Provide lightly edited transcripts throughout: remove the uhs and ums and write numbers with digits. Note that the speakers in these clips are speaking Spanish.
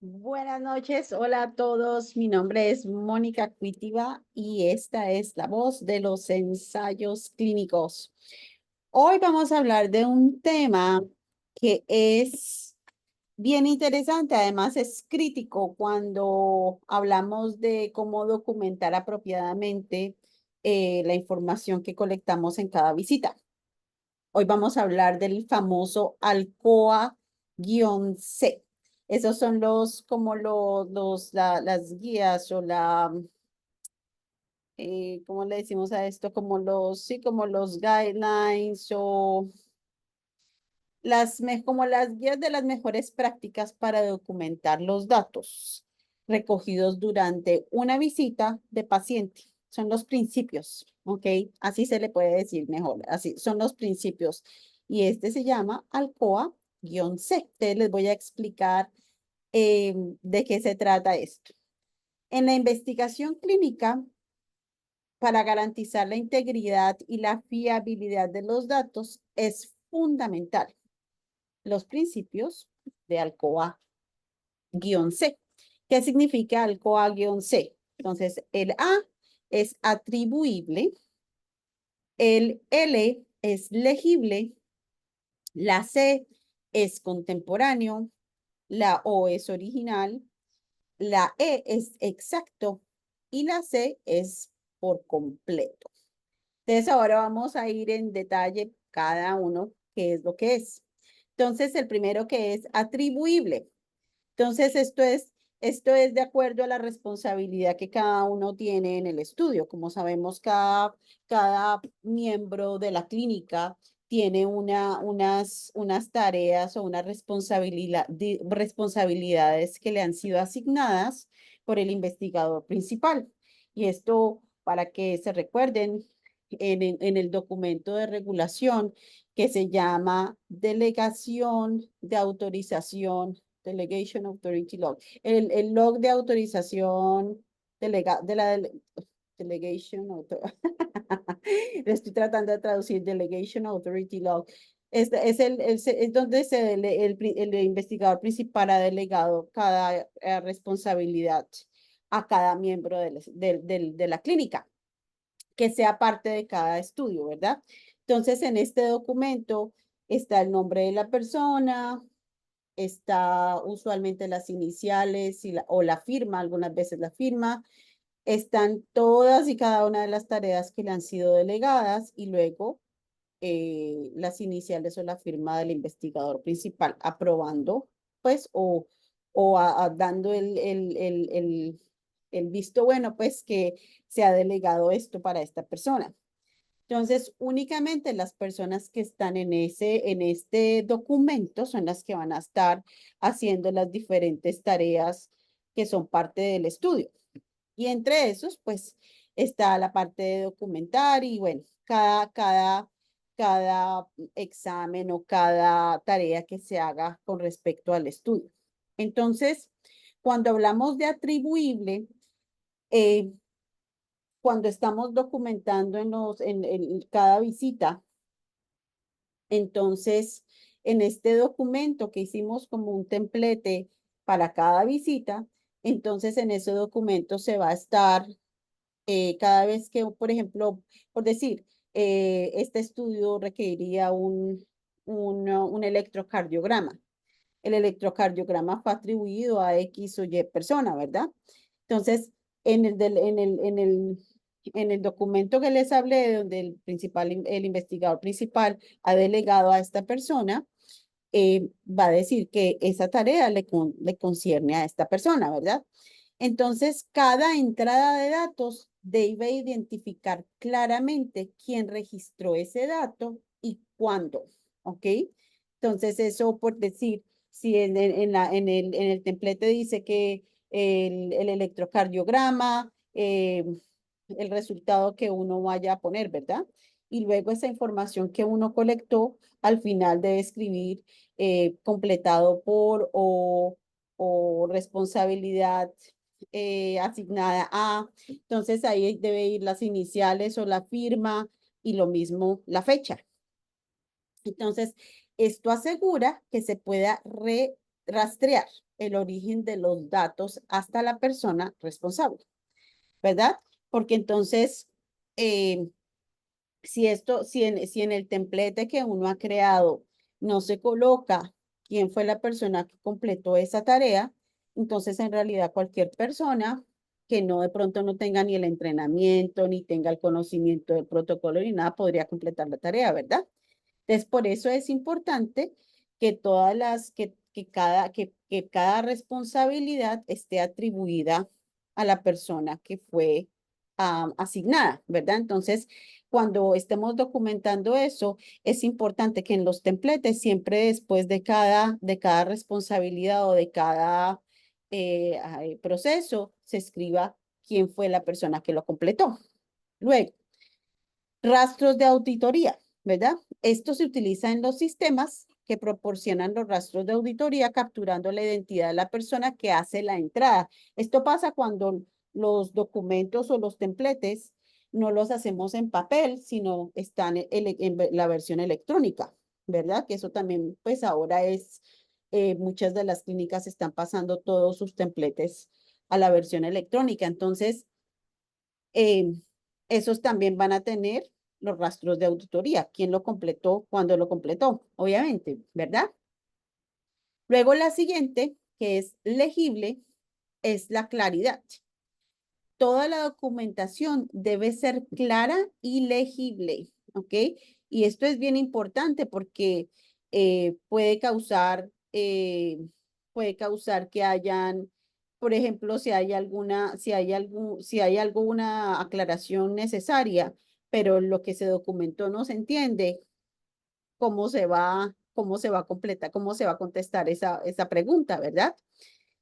Buenas noches, hola a todos. Mi nombre es Mónica Cuitiva y esta es la voz de los ensayos clínicos. Hoy vamos a hablar de un tema que es bien interesante, además es crítico cuando hablamos de cómo documentar apropiadamente la información que colectamos en cada visita. Hoy vamos a hablar del famoso ALCOA-C. Esos son como las guías o ¿cómo le decimos a esto? Sí, como los guidelines o como las guías de las mejores prácticas para documentar los datos recogidos durante una visita de paciente. Son los principios, ¿ok? Así se le puede decir mejor, así son los principios. Y este se llama ALCOA-C. Entonces les voy a explicar de qué se trata esto. En la investigación clínica, para garantizar la integridad y la fiabilidad de los datos, es fundamental los principios de ALCOA-C. ¿Qué significa ALCOA-C? Entonces, el A es atribuible, el L es legible, la C es contemporáneo, la O es original, la E es exacto y la C es por completo. Entonces, ahora vamos a ir en detalle cada uno qué es lo que es. Entonces, el primero que es atribuible. Entonces, esto es de acuerdo a la responsabilidad que cada uno tiene en el estudio. Como sabemos, cada miembro de la clínica tiene unas tareas o unas responsabilidades que le han sido asignadas por el investigador principal. Y esto, para que se recuerden, en el documento de regulación que se llama Delegación de Autorización, Delegation Authority Log, el log de autorización Delegation estoy tratando de traducir Delegation Authority Log. Es donde el investigador principal ha delegado cada responsabilidad a cada miembro de la clínica que sea parte de cada estudio, ¿verdad? Entonces, en este documento está el nombre de la persona, está usualmente las iniciales o la firma, algunas veces la firma, están todas y cada una de las tareas que le han sido delegadas y luego las iniciales o la firma del investigador principal, aprobando, pues, o dando el visto bueno, pues, que se ha delegado esto para esta persona. Entonces, únicamente las personas que están en este documento son las que van a estar haciendo las diferentes tareas que son parte del estudio. Y entre esos, pues, está la parte de documentar y bueno, cada examen o cada tarea que se haga con respecto al estudio. Entonces, cuando hablamos de atribuible, eh, cuando estamos documentando en cada visita, entonces, en este documento que hicimos como un templete para cada visita, entonces en ese documento se va a estar cada vez que, por ejemplo, por decir, este estudio requeriría un electrocardiograma. El electrocardiograma fue atribuido a X o Y persona, ¿verdad? Entonces, en el documento que les hablé, donde el investigador principal ha delegado a esta persona, va a decir que esa tarea le concierne a esta persona, ¿verdad? Entonces, cada entrada de datos debe identificar claramente quién registró ese dato y cuándo, ¿ok? Entonces, eso por decir, si en el templete dice que el electrocardiograma, el resultado que uno vaya a poner, ¿verdad? Y luego esa información que uno colectó, al final debe escribir completado por o responsabilidad asignada a. Entonces ahí debe ir las iniciales o la firma y lo mismo la fecha. Entonces, esto asegura que se pueda rastrear el origen de los datos hasta la persona responsable, ¿verdad? Porque entonces, eh, si en el templete que uno ha creado no se coloca quién fue la persona que completó esa tarea, entonces en realidad cualquier persona que no de pronto no tenga ni el entrenamiento, ni tenga el conocimiento del protocolo ni nada, podría completar la tarea, ¿verdad? Entonces, por eso es importante que que cada responsabilidad esté atribuida a la persona que fue asignada, ¿verdad? Entonces, cuando estemos documentando eso, es importante que en los templates siempre después de cada responsabilidad o de cada proceso se escriba quién fue la persona que lo completó. Luego, rastros de auditoría, ¿verdad? Esto se utiliza en los sistemas que proporcionan los rastros de auditoría capturando la identidad de la persona que hace la entrada. Esto pasa cuando los documentos o los templates no los hacemos en papel, sino están en la versión electrónica, ¿verdad? Que eso también, pues ahora muchas de las clínicas están pasando todos sus templates a la versión electrónica. Entonces, eh, esos también van a tener los rastros de auditoría, quién lo completó, cuándo lo completó, obviamente, ¿verdad? Luego la siguiente, que es legible, es la claridad. Toda la documentación debe ser clara y legible, ¿ok? Y esto es bien importante porque puede causar que hayan, por ejemplo, si hay alguna aclaración necesaria, pero lo que se documentó no se entiende, cómo se va a completar, cómo se va a contestar esa pregunta, ¿verdad?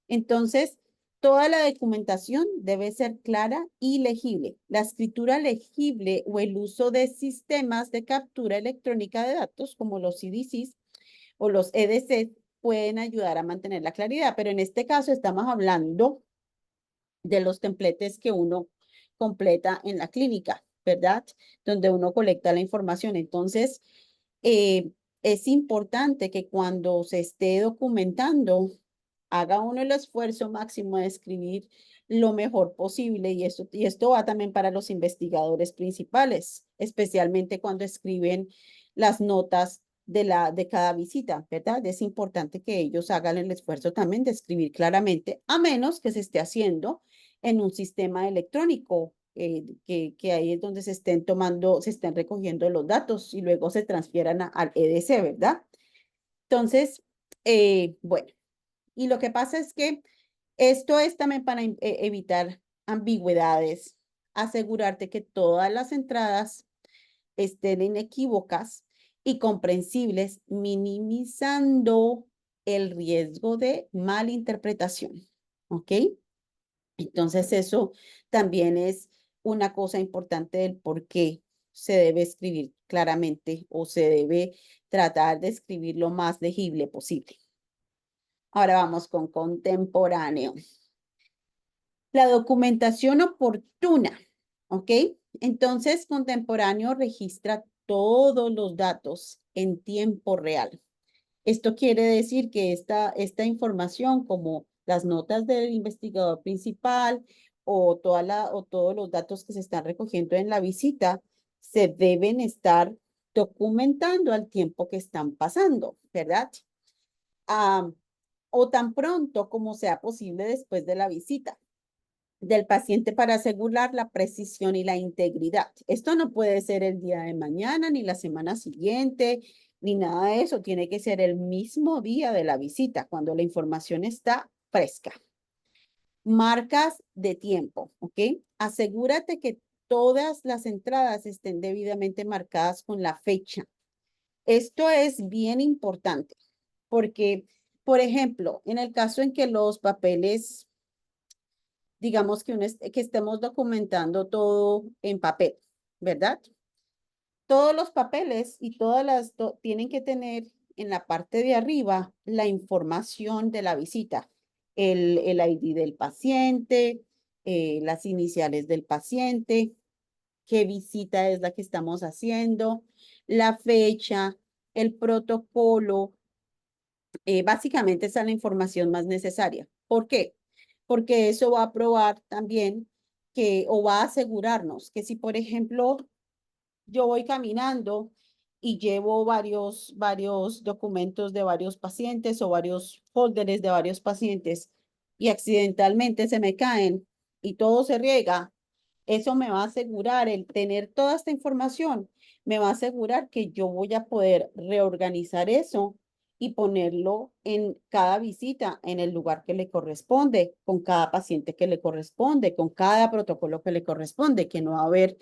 Entonces, toda la documentación debe ser clara y legible. La escritura legible o el uso de sistemas de captura electrónica de datos como los CDCs o los EDC pueden ayudar a mantener la claridad, pero en este caso estamos hablando de los templates que uno completa en la clínica, ¿verdad? Donde uno colecta la información. Entonces, eh, es importante que cuando se esté documentando, haga uno el esfuerzo máximo de escribir lo mejor posible y esto va también para los investigadores principales, especialmente cuando escriben las notas de cada visita, ¿verdad? Es importante que ellos hagan el esfuerzo también de escribir claramente, a menos que se esté haciendo en un sistema electrónico, que ahí es donde se estén recogiendo los datos y luego se transfieran al EDC, ¿verdad? Entonces, bueno, y lo que pasa es que esto es también para evitar ambigüedades, asegurarte que todas las entradas estén inequívocas y comprensibles, minimizando el riesgo de malinterpretación. ¿Ok? Entonces, eso también es una cosa importante del por qué se debe escribir claramente o se debe tratar de escribir lo más legible posible. Ahora vamos con contemporáneo. La documentación oportuna, ¿ok? Entonces, contemporáneo registra todos los datos en tiempo real. Esto quiere decir que esta información, como las notas del investigador principal o todos los datos que se están recogiendo en la visita, se deben estar documentando al tiempo que están pasando, ¿verdad? Ah, o tan pronto como sea posible después de la visita del paciente para asegurar la precisión y la integridad. Esto no puede ser el día de mañana, ni la semana siguiente, ni nada de eso. Tiene que ser el mismo día de la visita, cuando la información está fresca. Marcas de tiempo, ¿ok? Asegúrate que todas las entradas estén debidamente marcadas con la fecha. Esto es bien importante porque, por ejemplo, en el caso en que los papeles digamos que estemos documentando todo en papel, ¿verdad? Todos los papeles y tienen que tener en la parte de arriba la información de la visita, el ID del paciente, las iniciales del paciente, qué visita es la que estamos haciendo, la fecha, el protocolo, Básicamente esa es la información más necesaria. ¿Por qué? Porque eso va a probar también que, o va a asegurarnos que si, por ejemplo, yo voy caminando y llevo varios documentos de varios pacientes o varios folders de varios pacientes y accidentalmente se me caen y todo se riega, eso me va a asegurar, el tener toda esta información, me va a asegurar que yo voy a poder reorganizar eso y ponerlo en cada visita, en el lugar que le corresponde, con cada paciente que le corresponde, con cada protocolo que le corresponde, que no va a haber,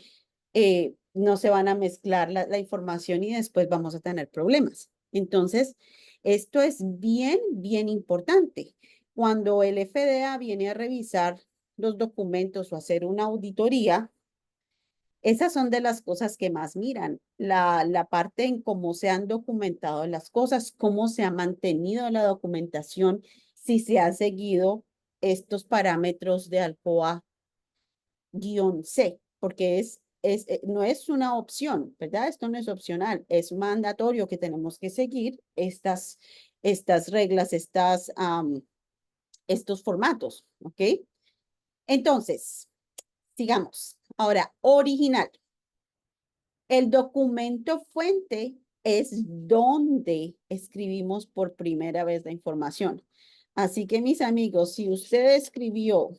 no se van a mezclar la información y después vamos a tener problemas. Entonces, esto es bien importante. Cuando el FDA viene a revisar los documentos o hacer una auditoría, esas son de las cosas que más miran, la parte en cómo se han documentado las cosas, cómo se ha mantenido la documentación, si se han seguido estos parámetros de ALCOA-C, porque no es una opción, ¿verdad? Esto no es opcional, es mandatorio que tenemos que seguir estas reglas, estos formatos, ¿ok? Entonces, sigamos. Ahora, original. El documento fuente es donde escribimos por primera vez la información. Así que, mis amigos, si usted escribió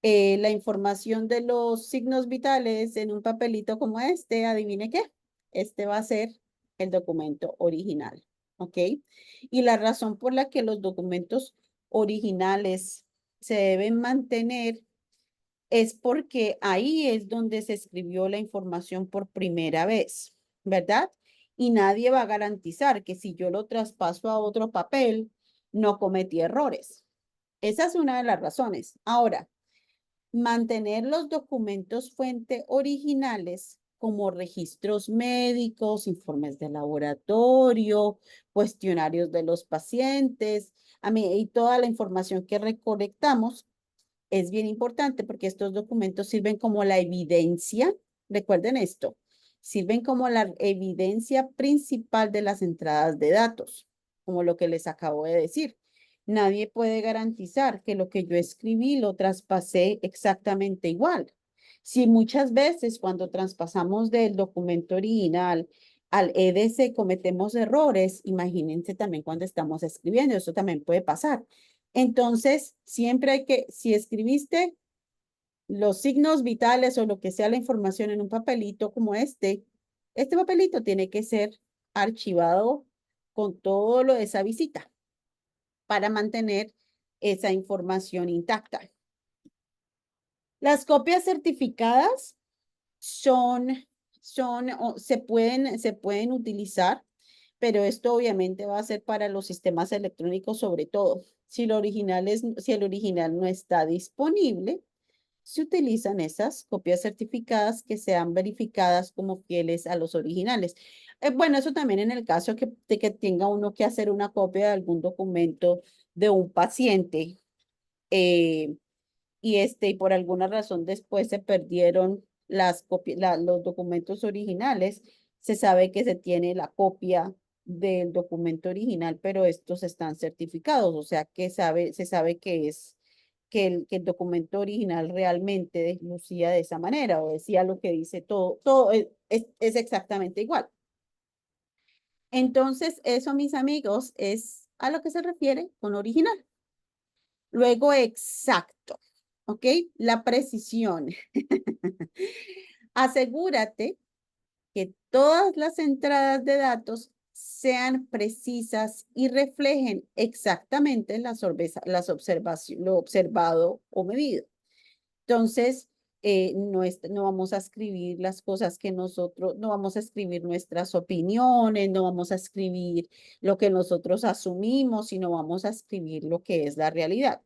la información de los signos vitales en un papelito como este, adivine qué, este va a ser el documento original, ¿ok? Y la razón por la que los documentos originales se deben mantener es porque ahí es donde se escribió la información por primera vez, ¿verdad? Y nadie va a garantizar que si yo lo traspaso a otro papel, no cometí errores. Esa es una de las razones. Ahora, mantener los documentos fuente originales como registros médicos, informes de laboratorio, cuestionarios de los pacientes, y toda la información que recolectamos es bien importante porque estos documentos sirven como la evidencia, recuerden esto, sirven como la evidencia principal de las entradas de datos, como lo que les acabo de decir. Nadie puede garantizar que lo que yo escribí lo traspasé exactamente igual. Si muchas veces cuando traspasamos del documento original al EDC cometemos errores, imagínense también cuando estamos escribiendo, eso también puede pasar. Entonces, siempre hay que, si escribiste los signos vitales o lo que sea la información en un papelito como este papelito tiene que ser archivado con todo lo de esa visita para mantener esa información intacta. Las copias certificadas se pueden utilizar, pero esto obviamente va a ser para los sistemas electrónicos sobre todo. Si el original no está disponible, se utilizan esas copias certificadas que sean verificadas como fieles a los originales. Bueno, eso también en el caso de que tenga uno que hacer una copia de algún documento de un paciente eh, y por alguna razón después se perdieron los documentos originales, se sabe que se tiene la copia del documento original, pero estos están certificados, o sea que se sabe que que el documento original realmente lucía de esa manera o decía lo que dice todo es exactamente igual. Entonces, eso, mis amigos, es a lo que se refiere con original. Luego, exacto, ¿ok? La precisión. Asegúrate que todas las entradas de datos sean precisas y reflejen exactamente lo observado o medido. Entonces, no vamos a escribir las cosas que nosotros, no vamos a escribir nuestras opiniones, no vamos a escribir lo que nosotros asumimos, sino vamos a escribir lo que es la realidad.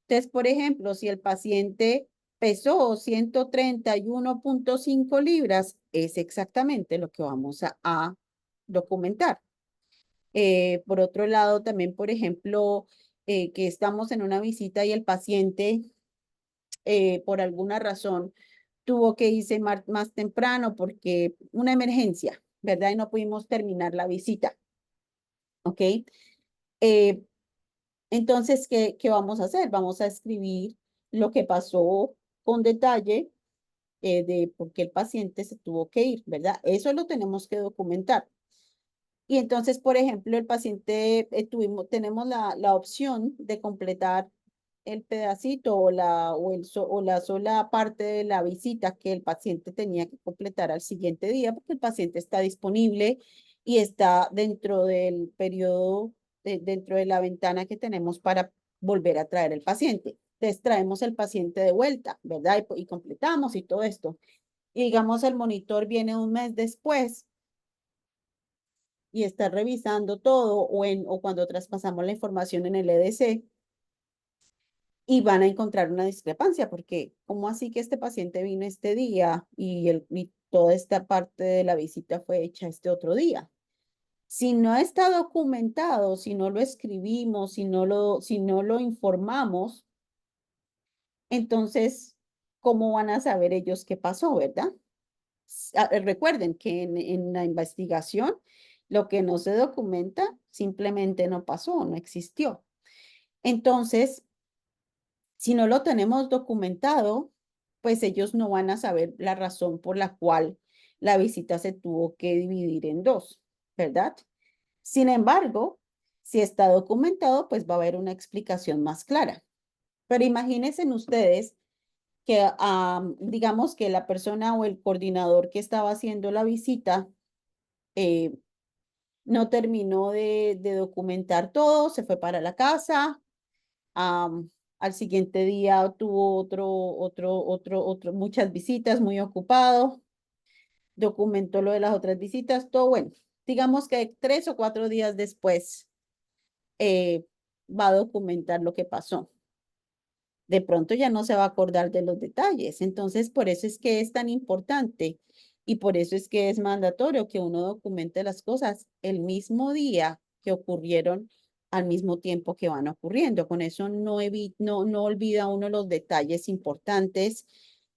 Entonces, por ejemplo, si el paciente pesó 131.5 libras, es exactamente lo que vamos a documentar. Por otro lado, también, por ejemplo, que estamos en una visita y el paciente por alguna razón tuvo que irse más temprano porque una emergencia, ¿verdad? Y no pudimos terminar la visita, ¿ok? Eh, entonces, ¿qué vamos a hacer? Vamos a escribir lo que pasó con detalle de por qué el paciente se tuvo que ir, ¿verdad? Eso lo tenemos que documentar. Y entonces, por ejemplo, el paciente, tenemos la opción de completar el pedacito o la sola parte de la visita que el paciente tenía que completar al siguiente día, porque el paciente está disponible y está dentro del periodo, dentro de la ventana que tenemos para volver a traer el paciente. Entonces, traemos el paciente de vuelta, ¿verdad? Y completamos y todo esto. Y digamos, el monitor viene un mes después y está revisando todo o cuando traspasamos la información en el EDC y van a encontrar una discrepancia porque ¿cómo así que este paciente vino este día y toda esta parte de la visita fue hecha este otro día? Si no está documentado, si no lo escribimos, si no lo informamos, entonces, ¿cómo van a saber ellos qué pasó, verdad? Recuerden que en la investigación lo que no se documenta simplemente no pasó, no existió. Entonces, si no lo tenemos documentado, pues ellos no van a saber la razón por la cual la visita se tuvo que dividir en dos, ¿verdad? Sin embargo, si está documentado, pues va a haber una explicación más clara. Pero imagínense ustedes que digamos que la persona o el coordinador que estaba haciendo la visita eh, no terminó de documentar todo, se fue para la casa, al siguiente día tuvo muchas visitas, muy ocupado, documentó lo de las otras visitas, todo bueno. Digamos que 3 o 4 días después eh, va a documentar lo que pasó. De pronto ya no se va a acordar de los detalles. Entonces, por eso es que es tan importante y por eso es que es mandatorio que uno documente las cosas el mismo día que ocurrieron, al mismo tiempo que van ocurriendo. Con eso no olvida uno los detalles importantes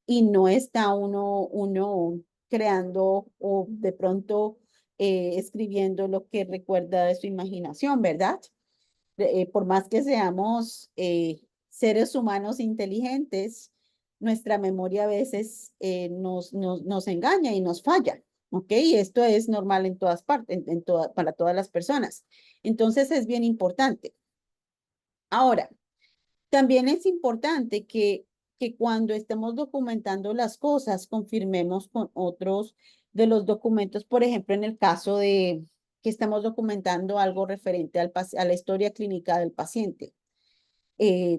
y no está uno creando o de pronto escribiendo lo que recuerda de su imaginación, ¿verdad? Por más que seamos seres humanos inteligentes, nuestra memoria a veces nos engaña y nos falla, ¿ok? Y esto es normal en todas partes, para todas las personas. Entonces es bien importante. Ahora, también es importante que cuando estemos documentando las cosas, confirmemos con otros de los documentos, por ejemplo, en el caso de que estamos documentando algo referente a la historia clínica del paciente.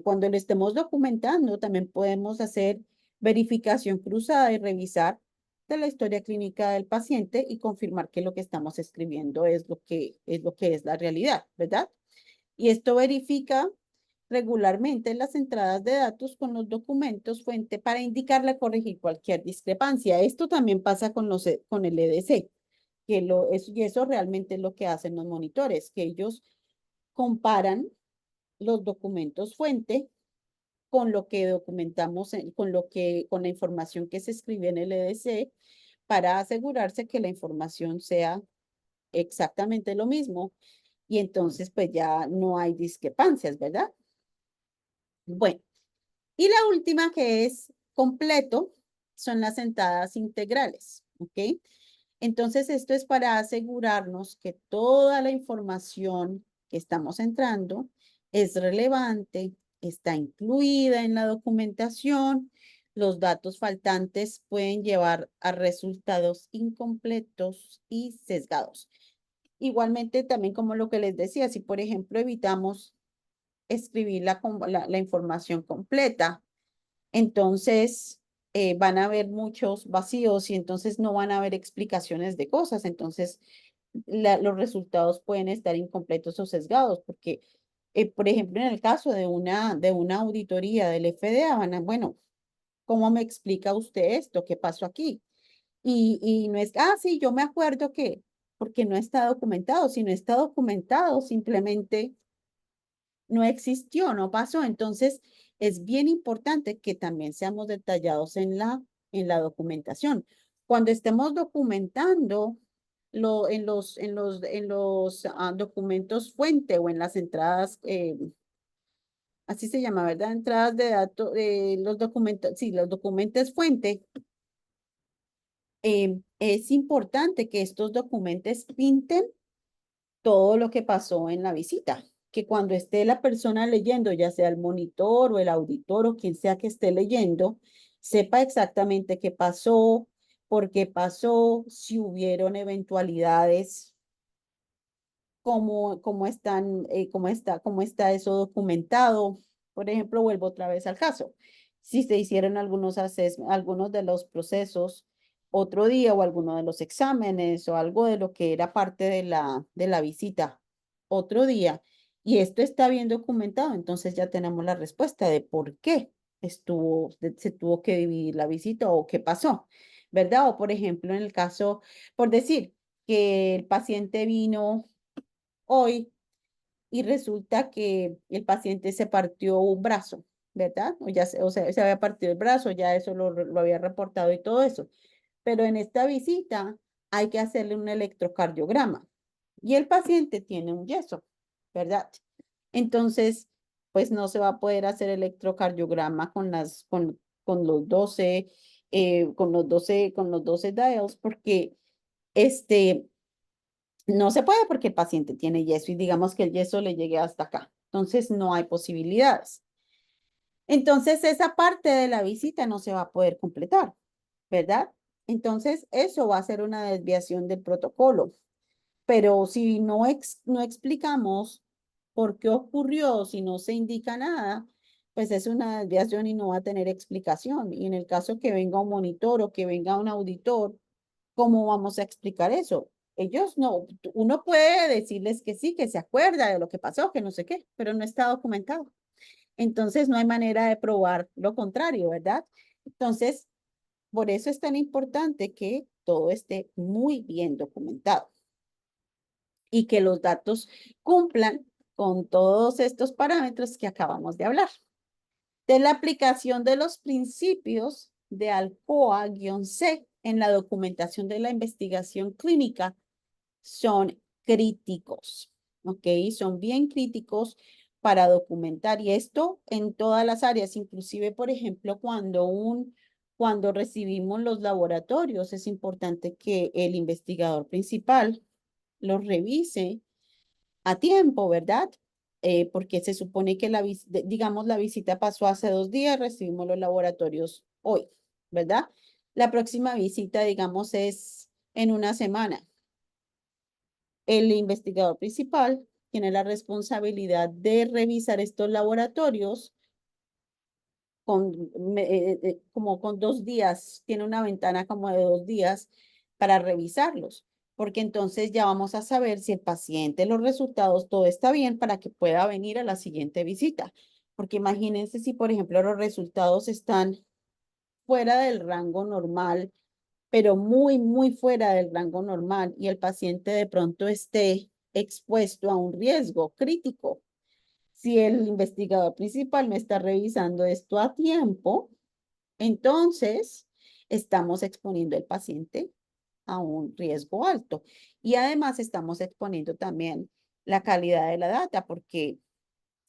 Cuando lo estemos documentando, también podemos hacer verificación cruzada y revisar de la historia clínica del paciente y confirmar que lo que estamos escribiendo es lo que es la realidad, ¿verdad? Y esto verifica regularmente las entradas de datos con los documentos fuente para indicarle corregir cualquier discrepancia. Esto también pasa con el EDC, y eso realmente es lo que hacen los monitores, que ellos comparan los documentos fuente con lo que documentamos, con la información que se escribe en el EDC para asegurarse que la información sea exactamente lo mismo y entonces pues ya no hay discrepancias, ¿verdad? Bueno, y la última que es completo son las entradas integrales, ¿ok? Entonces esto es para asegurarnos que toda la información que estamos entrando es relevante, está incluida en la documentación. Los datos faltantes pueden llevar a resultados incompletos y sesgados. Igualmente, también como lo que les decía, si por ejemplo evitamos escribir la información completa, entonces van a haber muchos vacíos y entonces no van a haber explicaciones de cosas. Entonces, los resultados pueden estar incompletos o sesgados porque, por ejemplo, en el caso de una auditoría del FDA, bueno, ¿cómo me explica usted esto? ¿Qué pasó aquí? Y no es, sí, yo me acuerdo que, porque no está documentado, si no está documentado, simplemente no existió, no pasó. Entonces, es bien importante que también seamos detallados en la documentación. Cuando estemos documentando, documentos fuente o en las entradas, así se llama, ¿verdad? Entradas de datos, los documentos, sí, los documentos fuente. Es importante que estos documentos pinten todo lo que pasó en la visita, que cuando esté la persona leyendo, ya sea el monitor o el auditor o quien sea que esté leyendo, sepa exactamente qué pasó, por qué pasó, si hubieron eventualidades, cómo está eso documentado. Por ejemplo, vuelvo otra vez al caso. Si se hicieron algunos de los procesos otro día o alguno de los exámenes o algo de lo que era parte de la visita otro día y esto está bien documentado, entonces ya tenemos la respuesta de por qué se tuvo que dividir la visita o qué pasó, ¿verdad? O por ejemplo, en el caso, por decir que el paciente vino hoy y resulta que el paciente se partió un brazo, ¿verdad? O sea, se había partido el brazo, ya eso lo había reportado y todo eso. Pero en esta visita hay que hacerle un electrocardiograma y el paciente tiene un yeso, ¿verdad? Entonces, pues no se va a poder hacer electrocardiograma con los 12, con los 12 dials porque este, no se puede porque el paciente tiene yeso y digamos que el yeso le llegue hasta acá. Entonces no hay posibilidades. Entonces esa parte de la visita no se va a poder completar, ¿verdad? Entonces eso va a ser una desviación del protocolo. Pero si no explicamos por qué ocurrió, si no se indica nada, pues es una desviación y no va a tener explicación. Y en el caso que venga un monitor o que venga un auditor, ¿cómo vamos a explicar eso? Ellos no, uno puede decirles que sí, que se acuerda de lo que pasó, que no sé qué, pero no está documentado. Entonces no hay manera de probar lo contrario, ¿verdad? Entonces, por eso es tan importante que todo esté muy bien documentado y que los datos cumplan con todos estos parámetros que acabamos de hablar. De la aplicación de los principios de ALCOA-C en la documentación de la investigación clínica son críticos, ¿ok? Son bien críticos para documentar y esto en todas las áreas, inclusive, por ejemplo, cuando recibimos los laboratorios, es importante que el investigador principal los revise a tiempo, ¿verdad? Porque se supone que digamos, la visita pasó hace 2 días, recibimos los laboratorios hoy, ¿verdad? La próxima visita, digamos, es en una semana. El investigador principal tiene la responsabilidad de revisar estos laboratorios como con 2 días, tiene una ventana como de 2 días para revisarlos, porque entonces ya vamos a saber si el paciente, los resultados, todo está bien para que pueda venir a la siguiente visita. Porque imagínense si, por ejemplo, los resultados están fuera del rango normal, pero muy, muy fuera del rango normal y el paciente de pronto esté expuesto a un riesgo crítico. Si el investigador principal me está revisando esto a tiempo, entonces estamos exponiendo al paciente a un riesgo alto. Y además estamos exponiendo también la calidad de la data, porque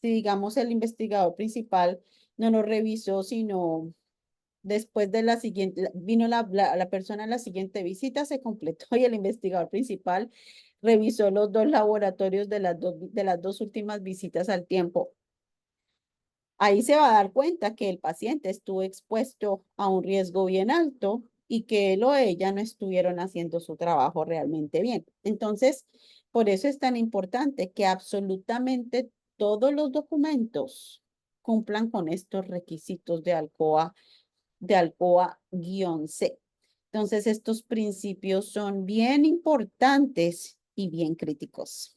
si digamos el investigador principal no lo revisó, sino después de la siguiente, vino la persona en la siguiente visita, se completó y el investigador principal revisó los dos laboratorios de las dos últimas visitas al tiempo. Ahí se va a dar cuenta que el paciente estuvo expuesto a un riesgo bien alto y que él o ella no estuvieron haciendo su trabajo realmente bien. Entonces, por eso es tan importante que absolutamente todos los documentos cumplan con estos requisitos de ALCOA-C. Entonces, estos principios son bien importantes y bien críticos.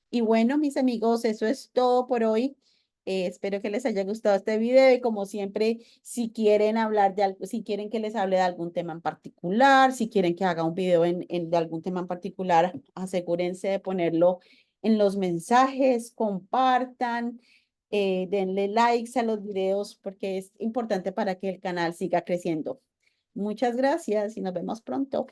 Y bueno, mis amigos, eso es todo por hoy. Espero que les haya gustado este video y como siempre, si quieren hablar de algo, si quieren que les hable de algún tema en particular, si quieren que haga un video de algún tema en particular, asegúrense de ponerlo en los mensajes, compartan, denle likes a los videos porque es importante para que el canal siga creciendo. Muchas gracias y nos vemos pronto.